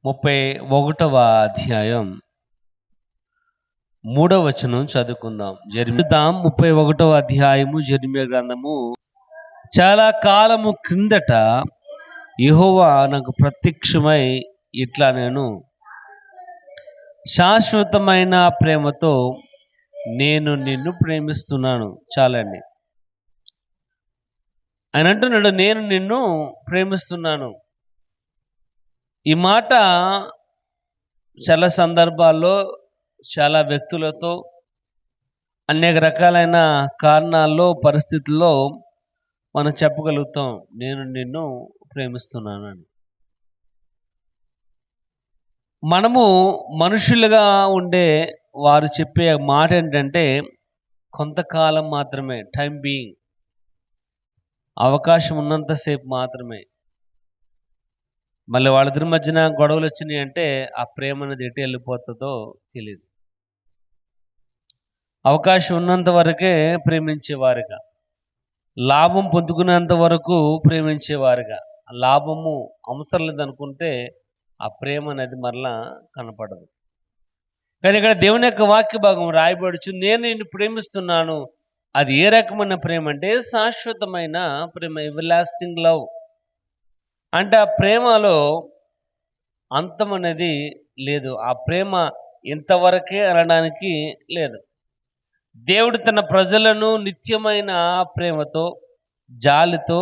31వ అధ్యాయం 3వ వచనం చదువుకుందాం. 31వ అధ్యాయము జెరెమీయా గ్రంథము. చాలా కాలము క్రిందట యెహోవా నాకు ప్రత్యక్షమై ఇట్లా నేను శాశ్వతమైన ప్రేమతో నేను నిన్ను ప్రేమిస్తున్నాను. చాలండి. ఆయన అంటున్నాడు, నేను నిన్ను ప్రేమిస్తున్నాను. ఈ మాట చాలా సందర్భాల్లో చాలా వ్యక్తులతో అనేక రకాలైన కారణాల్లో పరిస్థితుల్లో మనం చెప్పగలుగుతాం, నేను నిన్ను ప్రేమిస్తున్నాను అని. మనము మనుషులుగా ఉండే వారు చెప్పే మాట ఏంటంటే కొంతకాలం మాత్రమే, టైం బీయింగ్, అవకాశం ఉన్నంతసేపు మాత్రమే. మళ్ళీ వాళ్ళిద్దరి మధ్యన గొడవలు వచ్చినాయి అంటే ఆ ప్రేమ అనేది ఎటు వెళ్ళిపోతుందో తెలియదు. అవకాశం ఉన్నంత వరకే ప్రేమించేవారుగా, లాభం పొందుకునేంత వరకు ప్రేమించేవారుగా, లాభము అవసరం లేదనుకుంటే ఆ ప్రేమ అనేది మరలా కనపడదు. కానీ ఇక్కడ దేవుని యొక్క వాక్య భాగం రాయబడుచు, నేను నిన్ను ప్రేమిస్తున్నాను. అది ఏ రకమైన ప్రేమ అంటే శాశ్వతమైన ప్రేమ, ఎవర్లాస్టింగ్ లవ్. అంటే ఆ ప్రేమలో అంతం అనేది లేదు. ఆ ప్రేమ ఇంతవరకే అనడానికి లేదు. దేవుడు తన ప్రజలను నిత్యమైన ప్రేమతో, జాలితో,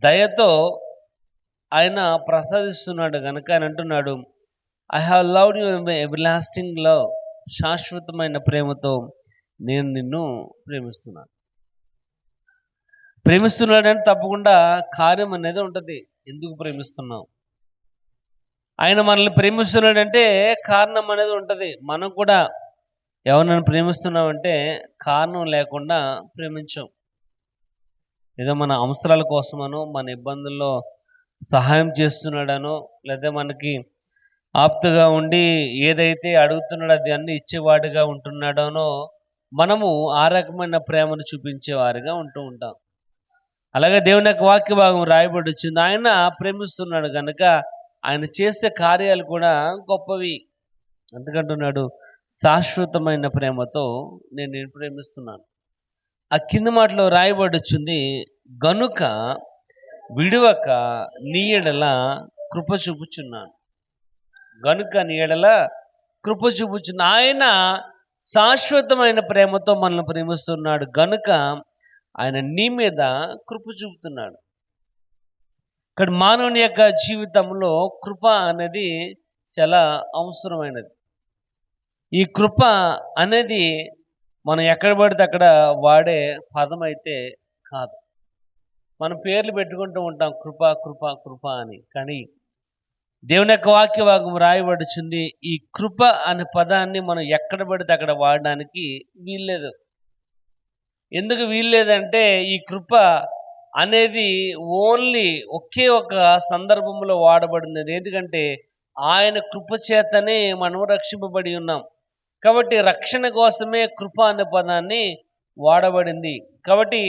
దయతో ఆయన ప్రసాదిస్తున్నాడు కనుక ఆయన అంటున్నాడు, I have loved you everlasting love. శాశ్వతమైన ప్రేమతో నేను నిన్ను ప్రేమిస్తున్నాను. ప్రేమిస్తున్నాడంటే తప్పకుండా కార్యం అనేది ఉంటుంది. ఎందుకు ప్రేమిస్తున్నాం? ఆయన మనల్ని ప్రేమిస్తున్నాడంటే కారణం అనేది ఉంటుంది. మనం కూడా ఎవరినైనా ప్రేమిస్తున్నామంటే కారణం లేకుండా ప్రేమించాం. ఏదో మన అవసరాల కోసమనో, మన ఇబ్బందుల్లో సహాయం చేస్తున్నాడనో, లేదా మనకి ఆప్తుగా ఉండి ఏదైతే అడుగుతున్నాడో అది అన్ని ఇచ్చేవాడిగా ఉంటున్నాడనో మనము ఆ రకమైన ప్రేమను చూపించేవారిగా ఉంటూ ఉంటాం. అలాగే దేవుని యొక్క వాక్య భాగం రాయబడి వచ్చింది, ఆయన ప్రేమిస్తున్నాడు కనుక ఆయన చేసే కార్యాలు కూడా గొప్పవి. ఎందుకంటున్నాడు, శాశ్వతమైన ప్రేమతో నేను నిన్ను ప్రేమిస్తున్నాను. ఆ కింద మాటలో రాయబడి వచ్చింది, గనుక విడువక నీ ఎడల కృప చూపుచున్నాను. గనుక నీ ఎడల కృప చూపుచున్నా. ఆయన శాశ్వతమైన ప్రేమతో మనల్ని ప్రేమిస్తున్నాడు గనుక ఆయన నీ మీద కృప చూపుతున్నాడు. ఇక్కడ మానవుని యొక్క జీవితంలో కృప అనేది చాలా అవసరమైనది. ఈ కృప అనేది మనం ఎక్కడ పడితే అక్కడ వాడే పదం అయితే కాదు. మనం పేర్లు పెట్టుకుంటూ ఉంటాం, కృప కృప కృప అని. కానీ దేవుని యొక్క వాక్య భాగం రాయబడుచుంది, ఈ కృప అనే పదాన్ని మనం ఎక్కడ పడితే అక్కడ వాడడానికి వీల్లేదు. ఎందుకు వీల్లేదంటే ఈ కృప అనేది ఓన్లీ ఒకే ఒక సందర్భంలో వాడబడింది. ఎందుకంటే ఆయన కృప చేతనే మనం రక్షింపబడి ఉన్నాం. కాబట్టి రక్షణ కోసమే కృప అనే పదాన్ని వాడబడింది. కాబట్టి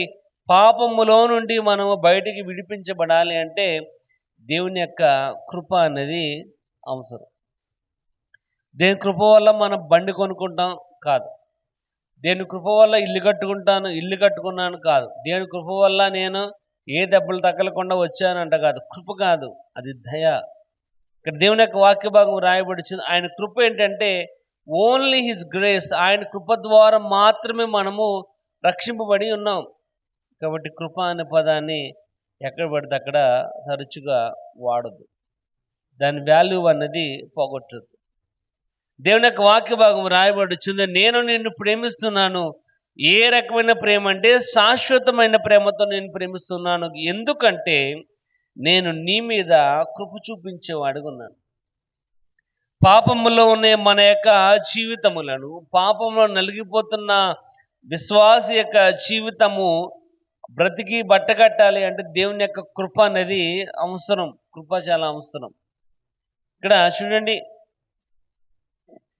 పాపములో నుండి మనము బయటికి విడిపించబడాలి అంటే దేవుని యొక్క కృప అనేది అవసరం. దేని కృప వల్ల మనం బండి కొనుక్కుంటాం కాదు. దేని కృప వల్ల ఇల్లు కట్టుకున్నాను కాదు. దేని కృప వల్ల నేను ఏ దెబ్బలు తగలకుండా వచ్చానంట కాదు. కృప కాదు, అది దయ. ఇక్కడ దేవుని యొక్క వాక్య భాగం రాయబడిచింది, ఆయన కృప ఏంటంటే ఓన్లీ హిస్ గ్రేస్. ఆయన కృప ద్వారా మాత్రమే మనము రక్షింపబడి ఉన్నాం. కాబట్టి కృప అనే పదాన్ని ఎక్కడ పడితే అక్కడ తరచుగా వాడదు. దాని వాల్యూ అన్నది పోగొట్టదు. దేవుని యొక్క వాక్య భాగం రాయబడుచుంది, నేను నిన్ను ప్రేమిస్తున్నాను. ఏ రకమైన ప్రేమ అంటే శాశ్వతమైన ప్రేమతో నేను ప్రేమిస్తున్నాను. ఎందుకంటే నేను నీ మీద కృప చూపించేవాడుగా ఉన్నాను. పాపములో ఉన్న మన యొక్క జీవితములను, పాపంలో నలిగిపోతున్న విశ్వాస యొక్క జీవితము బ్రతికి బట్టకట్టాలి అంటే దేవుని యొక్క కృప అనేది అవసరం. కృప చాలా అవసరం. ఇక్కడ చూడండి,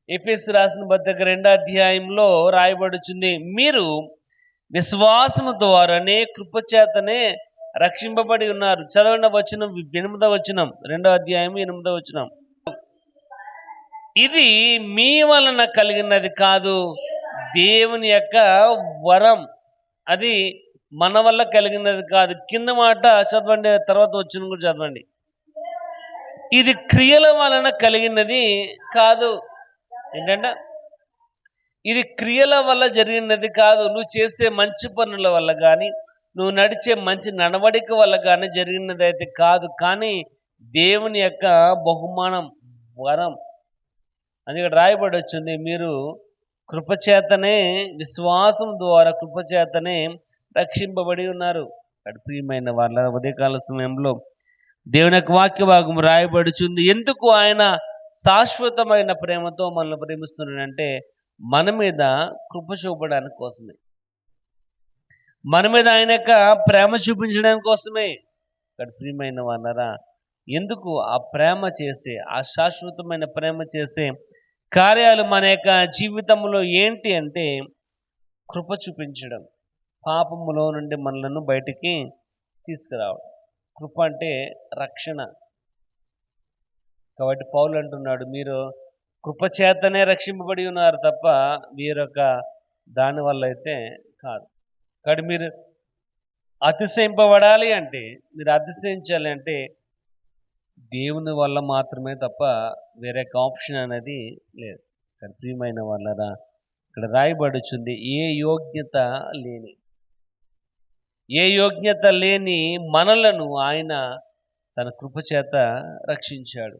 ఎఫెసీయులకు రాసిన పత్రిక 2వ అధ్యాయంలో రాయబడుచుంది, మీరు విశ్వాసము ద్వారానే కృప చేతనే రక్షింపబడి ఉన్నారు. చదవండి వచనం, 8వ వచనం, 2వ అధ్యాయం 8వ వచనం. ఇది మీ వలన కలిగినది కాదు, దేవుని యొక్క వరం. అది మన వల్ల కలిగినది కాదు. కింద మాట చదవండి, తర్వాత వచ్చిన కూడా చదవండి. ఇది క్రియల వలన కలిగినది కాదు. ఏంటంటే ఇది క్రియల వల్ల జరిగినది కాదు. నువ్వు చేసే మంచి పనుల వల్ల కానీ, నువ్వు నడిచే మంచి నడవడిక వల్ల కానీ జరిగినది అయితే కాదు, కానీ దేవుని యొక్క బహుమానం, వరం అని ఇక్కడ రాయబడి వచ్చింది. మీరు కృపచేతనే, విశ్వాసం ద్వారా కృపచేతనే రక్షింపబడి ఉన్నారు. ప్రియమైన వాళ్ళ ఉదయకాల సమయంలో దేవుని యొక్క వాక్య భాగం రాయబడుచుంది. ఎందుకు ఆయన శాశ్వతమైన ప్రేమతో మనల్ని ప్రేమిస్తున్నాడంటే మన మీద కృప చూపడానికి కోసమే, మన మీద ఆయన యొక్క ప్రేమ చూపించడానికి కోసమే. ప్రియమైన వాళ్ళరా, ఎందుకు ఆ ప్రేమ చేసే, ఆ శాశ్వతమైన ప్రేమ చేసే కార్యాలు మన యొక్క జీవితంలో ఏంటి అంటే కృప చూపించడం, పాపములో నుండి మనలను బయటికి తీసుకురావడం. కృప అంటే రక్షణ. కాబట్టి పౌలు అంటున్నాడు, మీరు కృపచేతనే రక్షింపబడి ఉన్నారు తప్ప వీరొక దాని వల్ల అయితే కాదు. కాబట్టి మీరు అతిశయింపబడాలి అంటే, మీరు అతిశయించాలి అంటే దేవుని వల్ల మాత్రమే తప్ప వేరే ఆప్షన్ అనేది లేదు. కానీ ప్రియమైన వాళ్ళరా, ఇక్కడ రాయబడుచుంది, ఏ యోగ్యత లేని మనలను ఆయన తన కృపచేత రక్షించాడు.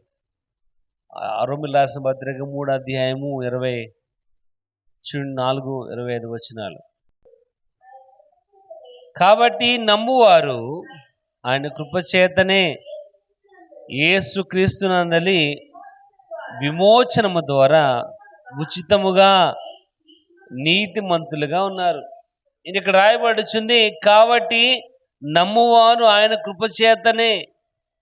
రోమీయులకు రాసిన పత్రిక 3వ అధ్యాయము 24-25 వచనాలు. కాబట్టి నమ్మువారు ఆయన కృపచేతనే యేసుక్రీస్తునందలి విమోచనము ద్వారా ఉచితముగా నీతిమంతులుగా ఉన్నారు. ఇక్కడ రాయబడుచుంది, కాబట్టి నమ్మువారు ఆయన కృపచేతనే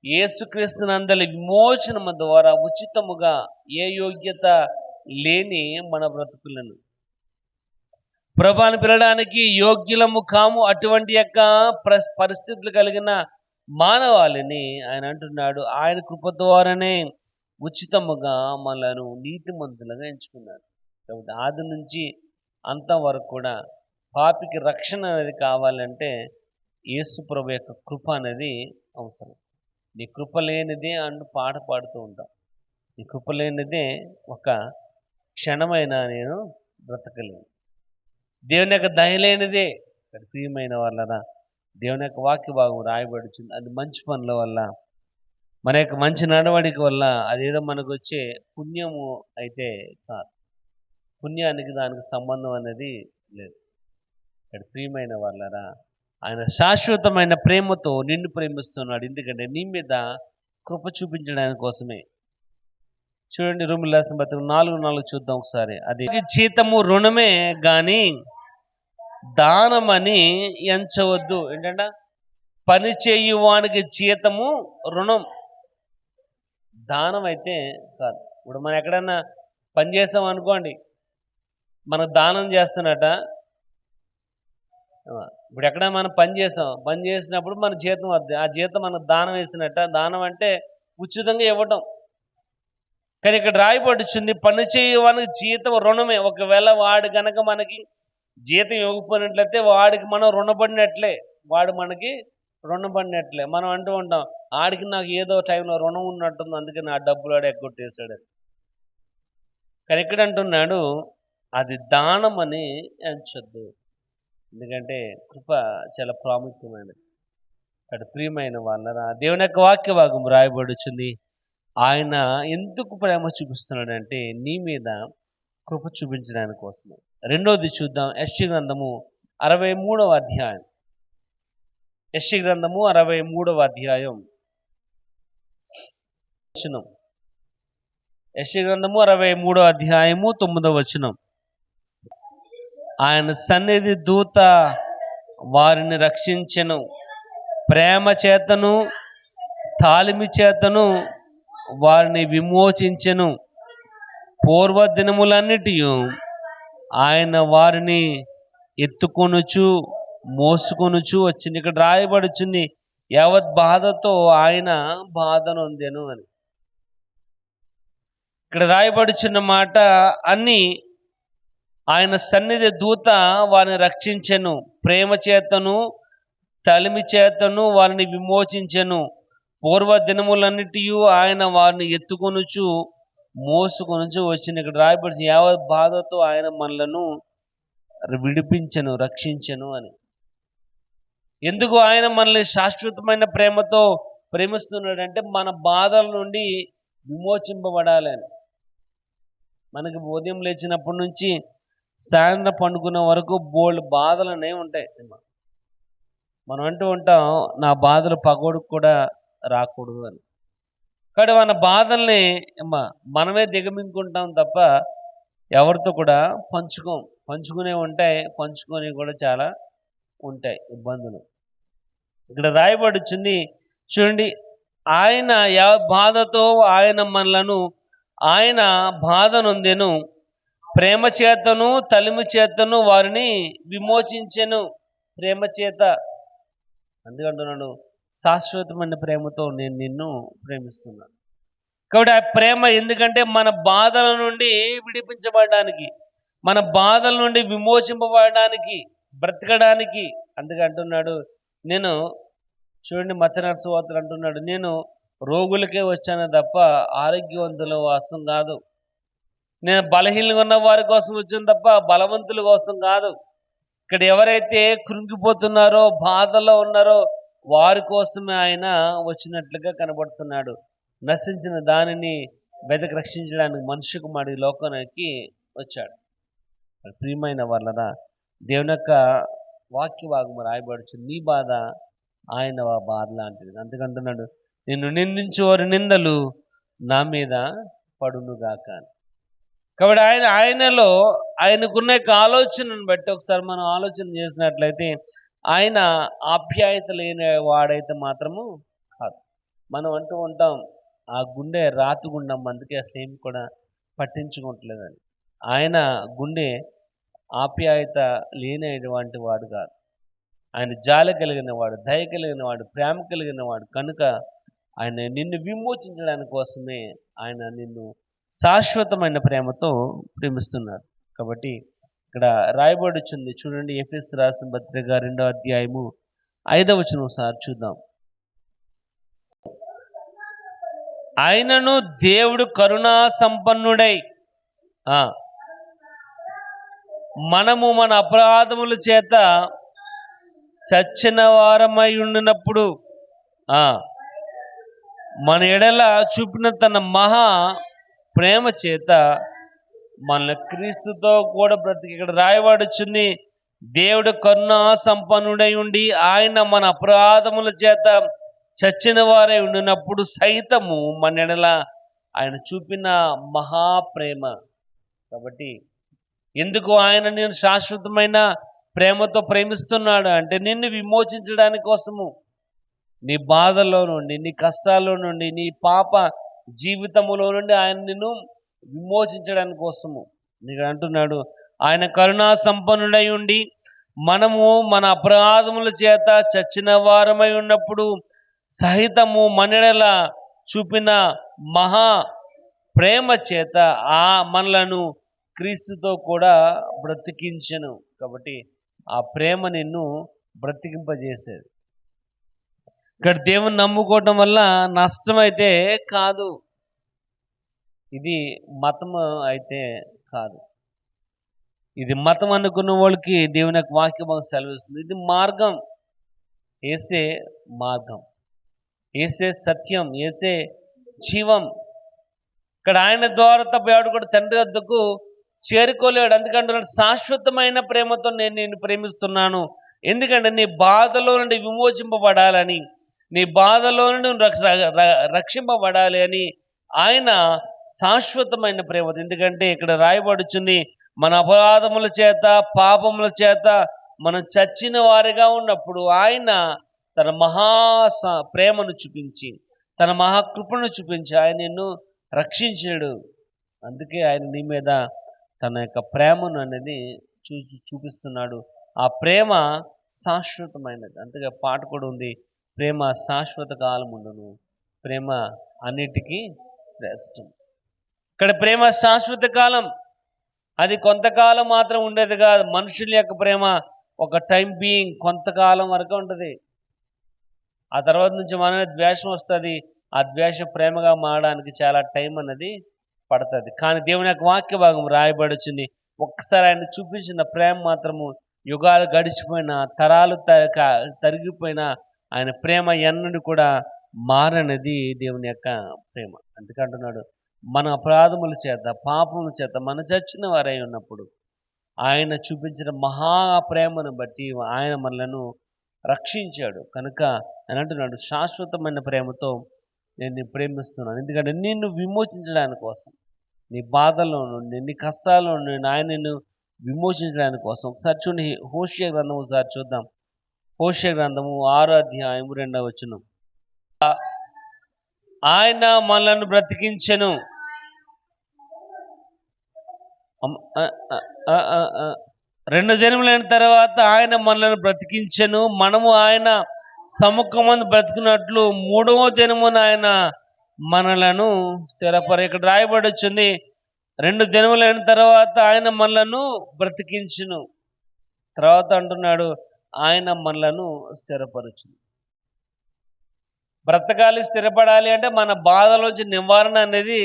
యేసుక్రీస్తునందలి విమోచనము ద్వారా ఉచితముగా, ఏ యోగ్యత లేని మన బ్రతుకులను ప్రభువును పిలవడానికి యోగ్యులము కాము. అటువంటి యొక్క పరిస్థితులు కలిగిన మానవాళిని ఆయన అంటున్నాడు, ఆయన కృప ద్వారానే ఉచితముగా మనలను నీతిమంతులుగా ఎంచుకున్నాడు. కాబట్టి ఆది నుంచి అంతం వరకు కూడా పాపికి రక్షణ అనేది కావాలంటే యేసు ప్రభు యొక్క కృప అనేది అవసరం. నీ కృప లేనిదే అంటూ పాట పాడుతూ ఉంటాం. నీ కృప లేనిదే ఒక క్షణమైనా నేను బ్రతకలేను. దేవుని యొక్క దయ లేనిదే. ప్రియమైన వాళ్ళరా, దేవుని యొక్క వాక్య భాగం రాయబడుతుంది. అది మంచి పనుల వల్ల, మన యొక్క మంచి నడవడిక వల్ల, అదేదో మనకు వచ్చే పుణ్యము అయితే కాదు. పుణ్యానికి దానికి సంబంధం అనేది లేదు. ప్రియమైన వాళ్ళరా, ఆయన శాశ్వతమైన ప్రేమతో నిన్ను ప్రేమిస్తున్నాడు. ఎందుకంటే నీ మీద కృప చూపించడానికి కోసమే. చూడండి, రోమీయులకు రాసిన పత్రిక 4:4 చూద్దాం ఒకసారి. అది జీతము రుణమే గాని దానమని ఎంచవద్దు. ఏంటంట, పని చేయువానికి జీతము రుణం, దానం అయితే కాదు. ఇప్పుడు మనం ఎక్కడన్నా పని చేసాం అనుకోండి, మనకు దానం చేస్తున్నట్ట. ఇప్పుడు ఎక్కడ మనం పని చేసినప్పుడు మన జీతం వద్ద, ఆ జీతం మనకు దానం వేసినట్ట. దానం అంటే ఉచితంగా ఇవ్వటం. కానీ ఇక్కడ రాయబడుచుంది, పని చేయడానికి జీతం రుణమే. ఒకవేళ వాడు గనక మనకి జీతం ఇవ్వకపోయినట్లయితే వాడికి మనం రుణపడినట్లే, వాడు మనకి రుణపడినట్లే. మనం అంటూ ఉంటాం, ఆడికి నాకు ఏదో టైంలో రుణం ఉన్నట్టుంది, అందుకే నా డబ్బులు ఆడ ఎగ్గొట్టేశాడు. కానీ ఇక్కడ అంటున్నాడు, అది దానం అని ఎంచొద్దు. ఎందుకంటే కృప చాలా ప్రాముఖ్యమైనది. అక్కడ ప్రియమైన వాళ్ళరా, దేవుని యొక్క వాక్య భాగం రాయబడుచుంది, ఆయన ఎందుకు ప్రేమ చూపిస్తున్నాడంటే నీ మీద కృప చూపించడానికి కోసమే. రెండోది చూద్దాం, యెషయా గ్రంథము 63వ అధ్యాయం. యెషయా గ్రంథము 63వ అధ్యాయం వచనం. యెషయా గ్రంథము 63వ అధ్యాయము 9వ వచనం. ఆయన సన్నిధి దూత వారిని రక్షించెను, ప్రేమ చేతను తాళిమి చేతను వారిని విమోచించెను. పూర్వ దినములన్నిటి ఆయన వారిని ఎత్తుకొనుచు మోసుకొనుచు వచ్చింది. ఇక్కడ రాయబడుచుంది, యావత్ బాధతో ఆయన బాధ నొందెను అని. ఇక్కడ రాయబడుచున్న మాట, అన్ని ఆయన సన్నిధి దూత వారిని రక్షించెను, ప్రేమ చేతను తలిమి చేతను వారిని విమోచించెను. పూర్వ దినములన్నిటి ఆయన వారిని ఎత్తుకొనుచు మోసుకొనుచు వచ్చిన. ఇక్కడ రాయబడి యావత్ బాధతో ఆయన మనలను విడిపించెను, రక్షించెను అని. ఎందుకు ఆయన మనల్ని శాశ్వతమైన ప్రేమతో ప్రేమిస్తున్నాడంటే మన బాధల నుండి విమోచింపబడాలని. మనకి ఉదయం లేచినప్పటి నుంచి సాయంత్రం పండుకున్న వరకు బోల్డ్ బాధలు అనేవి ఉంటాయి. మనం అంటూ ఉంటాం, నా బాధలు పగోడుకు కూడా రాకూడదు అని. కానీ మన బాధల్ని మనమే దిగమింగుకుంటాం తప్ప ఎవరితో కూడా పంచుకునే ఉంటాయి, పంచుకొని కూడా చాలా ఉంటాయి ఇబ్బందులు. ఇక్కడ రాయబడుచుంది చూడండి, ఆయన బాధతో ఆయన మనలను ఆయన బాధ నొందెను, ప్రేమ చేతను తలిమి చేతను వారిని విమోచించెను. ప్రేమ చేత, అందుకంటున్నాడు శాశ్వతమైన ప్రేమతో నేను నిన్ను ప్రేమిస్తున్నాను. కాబట్టి ఆ ప్రేమ ఎందుకంటే మన బాధల నుండి విడిపించబడడానికి, మన బాధల నుండి విమోచింపబడడానికి, బ్రతకడానికి. అందుకే అంటున్నాడు, నేను చూడండి మత్తయి సువార్తలో అంటున్నాడు, నేను రోగులకే వచ్చాను తప్ప ఆరోగ్యవంతుల కోసం కాదు. నేను బలహీనంగా ఉన్న వారి కోసం వచ్చాను తప్ప బలవంతుల కోసం కాదు. ఇక్కడ ఎవరైతే కృంగిపోతున్నారో, బాధలో ఉన్నారో వారి కోసమే ఆయన వచ్చినట్లుగా కనబడుతున్నాడు. నశించిన దానిని వెతకి రక్షించడానికి మనిషి కుమారుడు లోకానికి వచ్చాడు. ప్రియమైన వాళ్ళరా, దేవుని యొక్క వాక్య భాగము రాయబడుచు, నీ బాధ ఆయన బాధ లాంటిది. అందుకంటున్నాడు, నిన్ను నిందించేవారి నిందలు నా మీద పడునుగాక. కాబట్టి ఆయనలో ఆయనకున్న ఆలోచనను బట్టి ఒకసారి మనం ఆలోచన చేసినట్లయితే ఆయన ఆప్యాయత లేని వాడైతే మాత్రము కాదు. మనం అంటూ ఉంటాం, ఆ గుండె రాతి గుండం, అందుకే అసలు ఏమి కూడా పట్టించుకోవట్లేదని. ఆయన గుండె ఆప్యాయత లేనటువంటి వాడు కాదు. ఆయన జాలి కలిగిన వాడు, దయ కలిగిన వాడు, ప్రేమ కలిగిన వాడు. కనుక ఆయన నిన్ను విమోచించడానికి కోసమే ఆయన నిన్ను శాశ్వతమైన ప్రేమతో ప్రేమిస్తున్నాడు. కాబట్టి ఇక్కడ రాయబడుచుంది చూడండి, ఎఫెసీ రాసిన పత్రిక 2వ అధ్యాయము 5వ వచనం ఒకసారి చూద్దాం. ఆయనను దేవుడు కరుణా సంపన్నుడై మనము మన అపరాధముల చేత చచ్చిన వారమై ఉండినప్పుడు మన ఎడల చూపిన తన మహా ప్రేమ చేత మన క్రీస్తుతో కూడా బ్రతికి. ఇక్కడ రాయబడుచుంది, దేవుడు కరుణా సంపన్నుడై ఉండి ఆయన మన అపరాధముల చేత చచ్చిన వారై ఉండినప్పుడు సైతము మన ఎడల ఆయన చూపిన మహాప్రేమ. కాబట్టి ఎందుకు ఆయన నేను శాశ్వతమైన ప్రేమతో ప్రేమిస్తున్నాడు అంటే నిన్ను విమోచించడానికి కోసము, నీ బాధల్లో నుండి, నీ కష్టాల్లో నుండి, నీ పాప జీవితములో నుండి ఆయన నిన్ను విమోచించడానికి కోసము. నీకు అంటున్నాడు, ఆయన కరుణా సంపన్నుడై ఉండి మనము మన అపరాధముల చేత చచ్చిన వారమై ఉన్నప్పుడు సహితము మనెడల చూపిన మహా ప్రేమ చేత మనలను క్రీస్తుతో కూడా బ్రతికించెను. కాబట్టి ఆ ప్రేమ నిన్ను బ్రతికింపజేసేది. ఇక్కడ దేవుని నమ్ముకోవటం వల్ల నష్టం అయితే కాదు, ఇది మతం అయితే కాదు. ఇది మతం అనుకున్న వాళ్ళకి దేవుని యొక్క వాక్యం సెలవిస్తుంది. ఇది మార్గం, ఏసే మార్గం, ఏసే సత్యం, ఏసే జీవం. ఇక్కడ ఆయన ద్వారా తప్ప ఎవడు కూడా తండ్రి వద్దకు చేరుకోలేడు. అందుకంటున్నాడు, శాశ్వతమైన ప్రేమతో నేను నిన్ను ప్రేమిస్తున్నాను. ఎందుకంటే నీ బాధలో నుండి విమోచింపబడాలని, నీ బాధలో నుండి రక్షింపబడాలి అని ఆయన శాశ్వతమైన ప్రేమ. ఎందుకంటే ఇక్కడ రాయబడుచుంది, మన అపరాధముల చేత పాపముల చేత మనం చచ్చిన వారిగా ఉన్నప్పుడు ఆయన తన మహా ప్రేమను చూపించి, తన మహాకృపను చూపించి ఆయన నిన్ను రక్షించాడు. అందుకే ఆయన నీ మీద తన యొక్క ప్రేమను అనేది చూపిస్తున్నాడు. ఆ ప్రేమ శాశ్వతమైనది. అంతగా పాట కూడా ఉంది, ప్రేమ శాశ్వత కాలం ఉండును, ప్రేమ అన్నిటికీ శ్రేష్టం. ఇక్కడ ప్రేమ శాశ్వత కాలం, అది కొంతకాలం మాత్రం ఉండేది కాదు. మనుషుల యొక్క ప్రేమ ఒక టైం బీయింగ్, కొంతకాలం వరకు ఉంటుంది. ఆ తర్వాత నుంచి మనమే ద్వేషం వస్తుంది. ఆ ద్వేషం ప్రేమగా మారడానికి చాలా టైం అన్నది పడుతుంది. కానీ దేవుని యొక్క వాక్య భాగం రాయబడుచుంది, ఒక్కసారి ఆయన చూపించిన ప్రేమ మాత్రము యుగాలు గడిచిపోయినా, తరాలు తరిగిపోయినా ఆయన ప్రేమ ఎన్నడూ కూడా మారనిది దేవుని యొక్క ప్రేమ. అందుకంటున్నాడు, మన అపరాధముల చేత పాపముల చేత మన చచ్చిన వారై ఉన్నప్పుడు ఆయన చూపించిన మహా ప్రేమను బట్టి ఆయన మనలను రక్షించాడు. కనుక అని అంటున్నాడు, శాశ్వతమైన ప్రేమతో నేను నిన్ను ప్రేమిస్తున్నాను. ఎందుకంటే నిన్ను విమోచించడానికి కోసం, నీ బాధల్లో నుండి, నీ కష్టాల్లో నుండి ఆయన నిన్ను విమోచించడానికి కోసం. ఒకసారి చూడండి, హోషేయ గ్రంథం ఒకసారి చూద్దాం. హోషేయ గ్రంథము 6వ అధ్యాయము 2వ వచనం. ఆయన మనలను బ్రతికించెను. 2 దినములైన తర్వాత ఆయన మనలను బ్రతికించెను. మనము ఆయన సముఖమందు బ్రతికినట్లు 3వ దినమున ఆయన మనలను స్థిరపరి. ఇక్కడ రాయబడి వచ్చింది, 2 దినములైన తర్వాత ఆయన మనలను బ్రతికించును. తర్వాత అంటున్నాడు, ఆయన మనలను స్థిరపరచును. బ్రతకాలి, స్థిరపడాలి అంటే మన బాధలోంచి నివారణ అనేది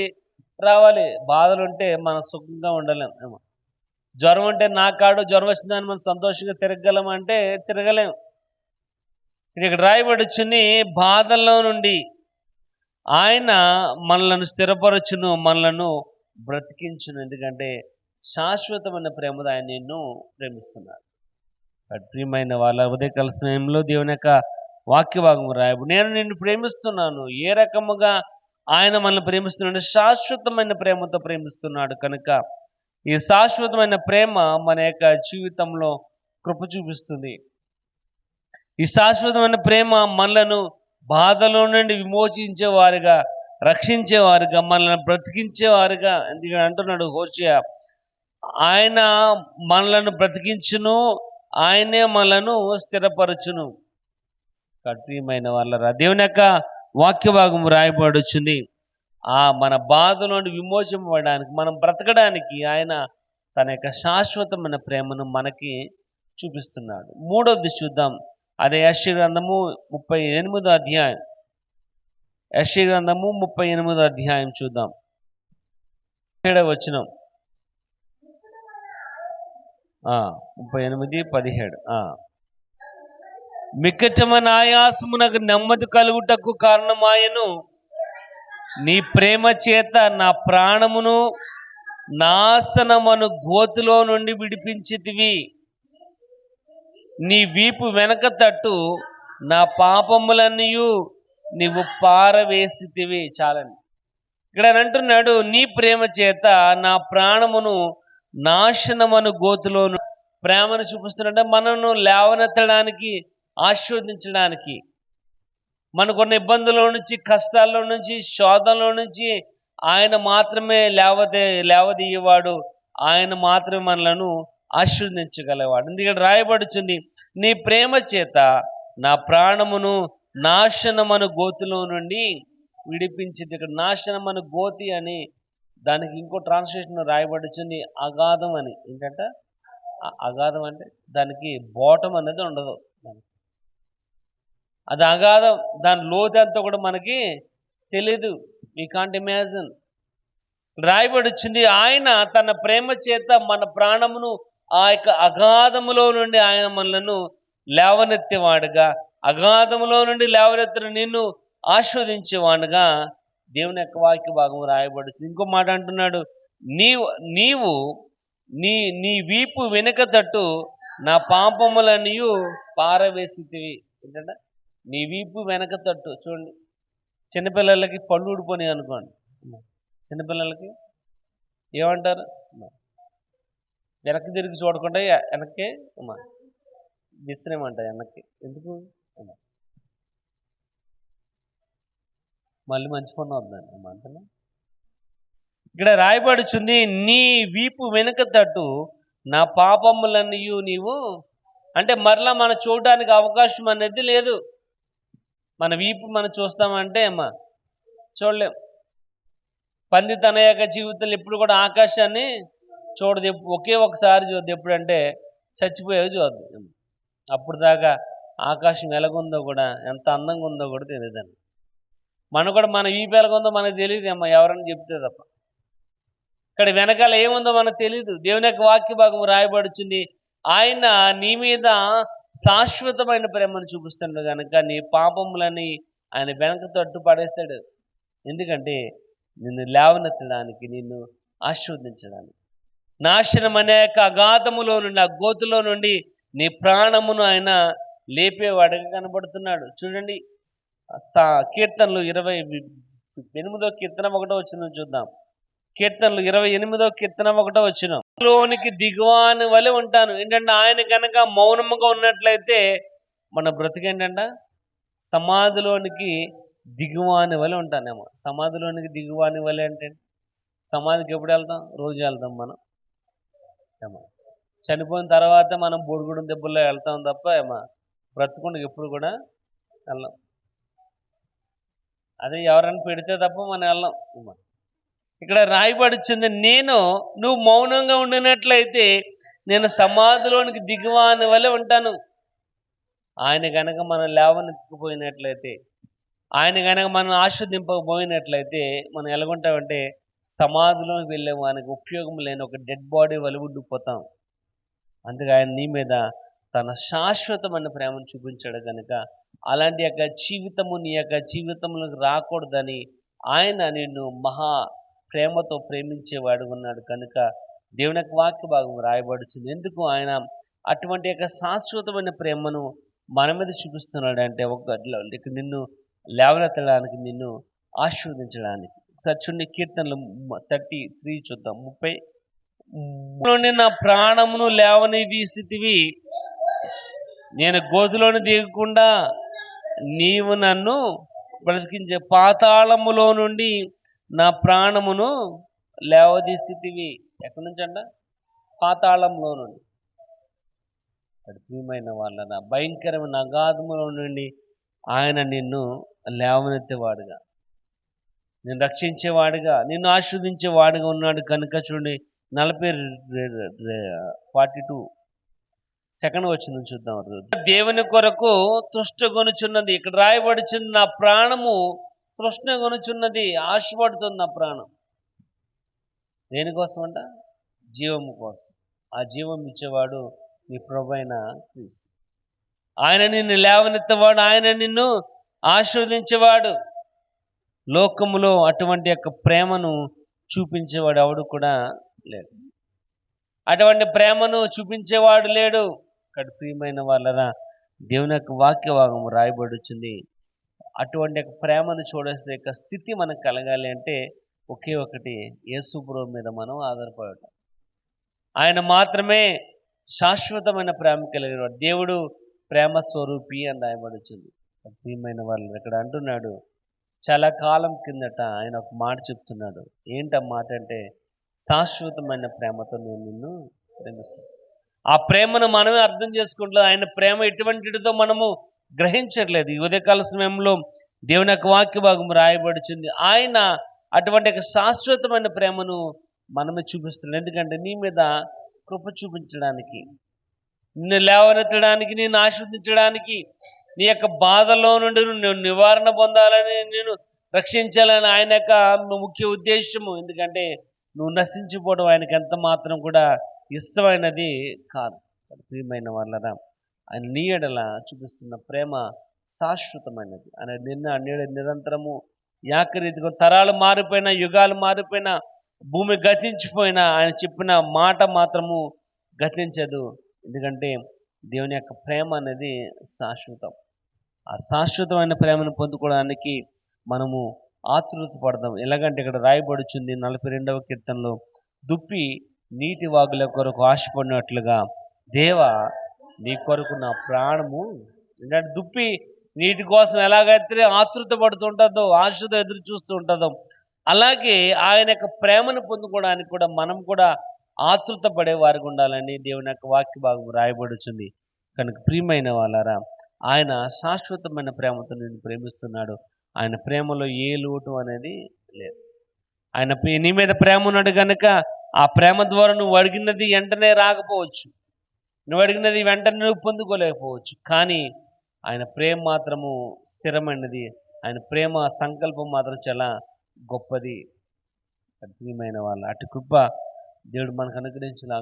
రావాలి. బాధలు ఉంటే మనం సుఖంగా ఉండలేం. జ్వరం ఉంటే నా కాడు జ్వరం వచ్చిందని మనం సంతోషంగా తిరగలం అంటే తిరగలేం. ఇక్కడ రాయబడి వచ్చింది, బాధల్లో నుండి ఆయన మనలను స్థిరపరచును, మనలను బ్రతికించును. ఎందుకంటే శాశ్వతమైన ప్రేమతో ఆయన నిన్ను ప్రేమిస్తున్నాడు. ప్రియమైన వాళ్ళ ఉదయకాల సమయంలో దేవుని యొక్క వాక్య భాగం రాయబడి, నేను నిన్ను ప్రేమిస్తున్నాను. ఏ రకముగా ఆయన మనల్ని ప్రేమిస్తున్నాడు? శాశ్వతమైన ప్రేమతో ప్రేమిస్తున్నాడు. కనుక ఈ శాశ్వతమైన ప్రేమ మన యొక్క జీవితంలో కృప చూపిస్తుంది. ఈ శాశ్వతమైన ప్రేమ మనలను బాధలో నుండి విమోచించేవారుగా, రక్షించేవారుగా, మనల్ని బ్రతికించేవారుగా. ఎందుకంటే అంటున్నాడు హోషేయ, ఆయన మనలను బ్రతికించును, ఆయనే మనలను స్థిరపరచును. ప్రియమైన వాళ్ళరా, దేవుని యొక్క వాక్య భాగం రాయబడుచుంది, మన బాధల నుండి విమోచింపబడడానికి, మనం బ్రతకడానికి ఆయన తన యొక్క శాశ్వతమైన ప్రేమను మనకి చూపిస్తున్నాడు. 3వది చూద్దాం. అదే యెషయా గ్రంథము 38వ అధ్యాయం. యెషయా గ్రంథము 38వ అధ్యాయం చూద్దాం. 7వ వచనం. 38:17. మిక్కటమైన ఆయాసమునకు నెమ్మది కలుగుటకు కారణమాయను, నీ ప్రేమ చేత నా ప్రాణమును నాశనమను గోతిలో నుండి విడిపించితివి. నీ వీపు వెనక తట్టు నా పాపములన్నీయు నీవు పారవేసితివి. చాలండి. ఇక్కడ అంటున్నాడు, నీ ప్రేమ చేత నా ప్రాణమును నాశనమను గోతిలోను. ప్రేమను చూపిస్తున్నట్టే మనను లేవనెత్తడానికి, ఆశీర్వదించడానికి, మనకున్న ఇబ్బందుల నుంచి, కష్టాల్లో నుంచి, శోధనలో నుంచి ఆయన మాత్రమే లేవదీయవాడు. ఆయన మాత్రమే మనలను ఆశీర్వదించగలవాడు. ఎందుకంటే రాయబడుచుంది, నీ ప్రేమ చేత నా ప్రాణమును నాశనమను గోతిలో నుండి విడిపించింది. ఇక్కడ నాశనమను గోతి అని, దానికి ఇంకో ట్రాన్స్లేషన్ రాయబడుచుంది అగాధం అని. ఏంటంటే అగాధం అంటే దానికి బోటం అనేది ఉండదు, అది అగాధం. దాని లోతంతా కూడా మనకి తెలీదు. We can't imagine. రాయబడి వచ్చింది, ఆయన తన ప్రేమ చేత మన ప్రాణమును ఆ యొక్క అగాధములో నుండి ఆయన మనలను లేవనెత్తేవాడుగా, అగాధములో నుండి లేవనెత్తిన నిన్ను ఆస్వాదించేవాడుగా దేవుని యొక్క వాక్య భాగం రాయబడుతుంది. ఇంకో మాట అంటున్నాడు, నీవు నీ వీపు వెనుక తట్టు నా పాపములన్నీ పారవేసితివి. ఏంటంటే నీ వీపు వెనక తట్టు. చూడండి, చిన్నపిల్లలకి పళ్ళు ఊడిపోయి అనుకోండి, చిన్నపిల్లలకి ఏమంటారు? వెనక్కి తిరిగి చూడకుండా వెనక్కి విసిరేమంటారు. వెనక్కి ఎందుకు? మళ్ళీ మంచి పని వద్దండి అంతలో. ఇక్కడ రాయబడుచుంది, నీ వీపు వెనుక తట్టు నా పాపములన్నీ నీవు. అంటే మరలా మనం చూడడానికి అవకాశం అనేది లేదు. మన వీపు మనం చూస్తామంటే చూడలేం. పంది తన యొక్క జీవితంలో ఎప్పుడు కూడా ఆకాశాన్ని చూడదు. ఒకే ఒకసారి చూద్దు. ఎప్పుడంటే చచ్చిపోయేవి చూద్దు. అప్పుడు దాకా ఆకాశం ఎలాగుందో కూడా, ఎంత అందంగా ఉందో కూడా తెలియదండి. మనకు కూడా మన వీపు ఎలాగుందో మనకు తెలియదు అమ్మ, ఎవరన్నా చెప్తే తప్ప. ఇక్కడ వెనకాల ఏముందో మనకు తెలియదు. దేవుని యొక్క వాక్య భాగం రాయబడుతుంది. ఆయన నీ మీద శాశ్వతమైన ప్రేమను చూపిస్తున్నాడు కనుక నీ పాపములని ఆయన వెనక తట్టు పడేశాడు. ఎందుకంటే నిన్ను లేవనెత్తడానికి, నిన్ను ఆశీర్వదించడానికి, నాశనం అనే యొక్క అగాధములో నుండి, ఆ గోతులో నుండి నీ ప్రాణమును ఆయన లేపేవాడిగా కనబడుతున్నాడు. చూడండి, కీర్తనలు 28వ కీర్తన 1వ వచనం చూద్దాం. కీర్తనలు 28వ కీర్తన 1వ వచనం. లోనికి దిగువాని వలె ఉంటాను. ఏంటంటే ఆయన కనుక మౌనముగా ఉన్నట్లయితే మన బ్రతికేంటంట సమాధిలోనికి దిగువాని వలె ఉంటానేమో. సమాధిలోనికి దిగువాని వలె అంటే సమాధికి ఎప్పుడు వెళ్తాం? రోజు వెళ్తాం మనం. ఏమో చనిపోయిన తర్వాత మనం బొడుగుడు దెబ్బల్లో వెళ్తాం తప్ప ఏమో బ్రతుకుండా ఎప్పుడు కూడా వెళ్ళాం. అదే ఎవరైనా పెడితే తప్ప మనం వెళ్ళాం. ఇక్కడ రాయబడుచుంది, నువ్వు మౌనంగా ఉండినట్లయితే నేను సమాధిలోనికి దిగువాని వలె ఉంటాను. ఆయన కనుక మనం లేవనెత్తుకుపోయినట్లయితే, ఆయన కనుక మనం ఆస్వాదింపకపోయినట్లయితే మనం ఎలాగుంటామంటే సమాధిలోకి వెళ్ళే వానికి ఉపయోగం లేని ఒక డెడ్ బాడీ వలె ఉండిపోతాం. అందుకే ఆయన నీ మీద తన శాశ్వతమైన ప్రేమను చూపించాడు కనుక అలాంటి యొక్క జీవితము నీ యొక్క జీవితంలోకి రాకూడదని ఆయన నిన్ను మహా ప్రేమతో ప్రేమించేవాడు ఉన్నాడు కనుక దేవుని యొక్క వాక్య భాగం రాయబడుతుంది. ఎందుకు ఆయన అటువంటి యొక్క శాశ్వతమైన ప్రేమను మన మీద చూపిస్తున్నాడు అంటే ఇక్కడ నిన్ను లేవనెత్తడానికి, నిన్ను ఆశీర్వదించడానికి. ఒకసారి చూడండి, కీర్తనలు 33 చూద్దాం. 30 నా ప్రాణమును లేవనీసితివి, నేను గోతులోని దిగకుండా నీవు నన్ను బ్రతికించే, పాతాళములో నుండి నా ప్రాణమును లేవదీసితివి. ఎక్కడి నుంచి అంట? పాతాళంలో నుండి. ప్రియమైన వాళ్ళ భయంకరమైన అగాధములో నుండి ఆయన నిన్ను లేవనెత్తేవాడుగా, నిన్ను రక్షించేవాడుగా, నిన్ను ఆశీర్వదించేవాడుగా ఉన్నాడు కనుక చూడండి 42 2వ వచనం చూద్దాం. దేవుని కొరకు తృష్ణగొనుచున్నది. ఇక్కడ రాయబడుచుంది, నా ప్రాణము తృష్ణగొనుచున్నది, ఆశపడుతుంది నా ప్రాణం. దేనికోసం అంట? జీవము కోసం. ఆ జీవం ఇచ్చేవాడు నీ ప్రభువైన క్రీస్తు. ఆయన నిన్ను లేవనెత్తేవాడు, ఆయన నిన్ను ఆశీర్వదించేవాడు. లోకములో అటువంటి యొక్క ప్రేమను చూపించేవాడు ఎవడు కూడా లేడు. అటువంటి ప్రేమను చూపించేవాడు లేడు. ఇక్కడ ప్రియమైన వాళ్ళరా, దేవుని యొక్క వాక్య భాగం రాయబడుచుంది. అటువంటి యొక్క ప్రేమను చూడేసే యొక్క స్థితి మనకు కలగాలి అంటే ఒకే ఒకటి, యేసు ప్రభువు మీద మనం ఆధారపడటం. ఆయన మాత్రమే శాశ్వతమైన ప్రేమ కలిగినవాడు. దేవుడు ప్రేమ స్వరూపి అని రాయబడుచుంది. ప్రియమైన వాళ్ళు ఇక్కడ అంటున్నాడు, చాలా కాలం కిందట ఆయన ఒక మాట చెప్తున్నాడు. ఏంటి ఆ మాట అంటే, శాశ్వతమైన ప్రేమతో నేను నిన్ను ప్రేమిస్తాను. ఆ ప్రేమను మనమే అర్థం చేసుకుంటలేదు. ఆయన ప్రేమ ఎటువంటిదో మనము గ్రహించట్లేదు. ఈ ఉదయకాల సమయంలో దేవుని యొక్క వాక్య భాగం రాయబడుచుంది. ఆయన అటువంటి యొక్క శాశ్వతమైన ప్రేమను మనమే చూపిస్తున్నాడు. ఎందుకంటే నీ మీద కృప చూపించడానికి, నిన్ను లేవనెత్తడానికి, నిన్ను ఆశీర్వదించడానికి, నీ యొక్క బాధలో నుండి నువ్వు నివారణ పొందాలని, నేను రక్షించాలని ఆయన యొక్క ముఖ్య ఉద్దేశము. ఎందుకంటే నువ్వు నశించిపోవడం ఆయనకి ఎంత మాత్రం కూడా ఇష్టమైనది కాదు. ప్రియమైన వాళ్ళరా, ఆయన నీ ఎడల చూపిస్తున్న ప్రేమ శాశ్వతమైనది. ఆయన నిరంతరము ఏకరీతిగా, తరాలు మారిపోయినా, యుగాలు మారిపోయినా, భూమి గతించిపోయినా ఆయన చెప్పిన మాట మాత్రము గతించదు. ఎందుకంటే దేవుని యొక్క ప్రేమ అనేది శాశ్వతం. ఆ శాశ్వతమైన ప్రేమను పొందుకోవడానికి మనము ఆతృత పడదాం. ఎలాగంటే ఇక్కడ రాయబడుచుంది 42వ కీర్తనలో, దుప్పి నీటి వాగుల కొరకు ఆశపడినట్లుగా దేవా నీ కొరకు నా ప్రాణము. ఎందుకంటే దుప్పి నీటి కోసం ఎలాగైతే ఆతృత పడుతుంటుందో, ఆశతో ఎదురు చూస్తూ ఉంటుందో, అలాగే ఆయన యొక్క ప్రేమను పొందుకోవడానికి కూడా మనం కూడా ఆతృత పడే వారికి ఉండాలని దేవుని యొక్క వాక్య భాగం రాయబడుచుంది. కనుక ప్రియమైన వాళ్ళారా, ఆయన శాశ్వతమైన ప్రేమతో నిన్ను ప్రేమిస్తున్నాడు. ఆయన ప్రేమలో ఏ లోటు అనేది లేదు. ఆయన నీ మీద ప్రేమ ఉన్నాడు కనుక ఆ ప్రేమ ద్వారా నువ్వు అడిగినది వెంటనే రాకపోవచ్చు, నువ్వు అడిగినది వెంటనే నువ్వు పొందుకోలేకపోవచ్చు. కానీ ఆయన ప్రేమ మాత్రము స్థిరమైనది, ఆయన ప్రేమ సంకల్పం మాత్రం చాలా గొప్పది. ప్రియమైన వాళ్ళ అటు కృప దేవుడు మనకు అనుగ్రహించిన